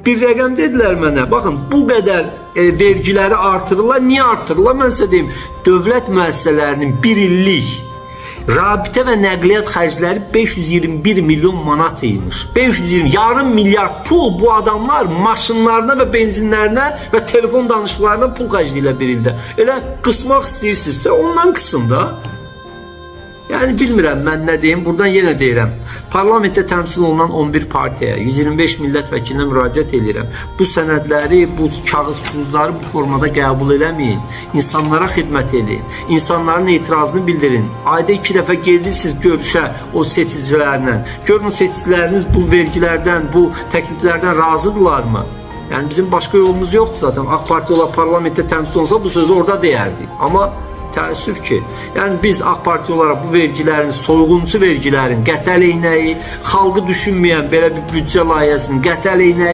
bir rəqəm dedilər mənə. Baxın, bu qədər vergiləri artırırlar. Niyə artırırlar? Mən sizə deyim, dövlət müəssisələrinin bir illik rabitə və nəqliyyat xərcləri 521 milyon manat imiş. 520, yarım milyard pul bu adamlar maşınlarına və benzinlərinə və telefon danışıqlarına pul xərcləyirlər bir ildə. Elə qısmaq istəyirsinizsə ondan qısın da. Yəni bilmirəm mən nə deyim, buradan yenə deyirəm. Parlamentdə təmsil olunan 11 partiyaya, 125 millət vəkilinə müraciət edirəm. Bu sənədləri, bu kağız-küruzları bu formada qəbul eləməyin. İnsanlara xidmət edin. İnsanların etirazını bildirin. Ayda 2 dəfə gedirsiniz görüşə o seçicilərlə. Görün o seçiciləriniz bu vergilərdən, bu təkliflərdən razıdırlarmı? Yəni bizim başqa yolumuz yoxdur zaten. AK Parti olaraq parlamentdə təmsil olsa bu sözü orada deyərdik. Amma təəssüf ki, yəni biz AK Parti olaraq bu vergilərin, soyğunçu vergilərin qəti əleyhinəyi, xalqı düşünməyən belə bir büdcə layihəsinin qəti əleyhinəyi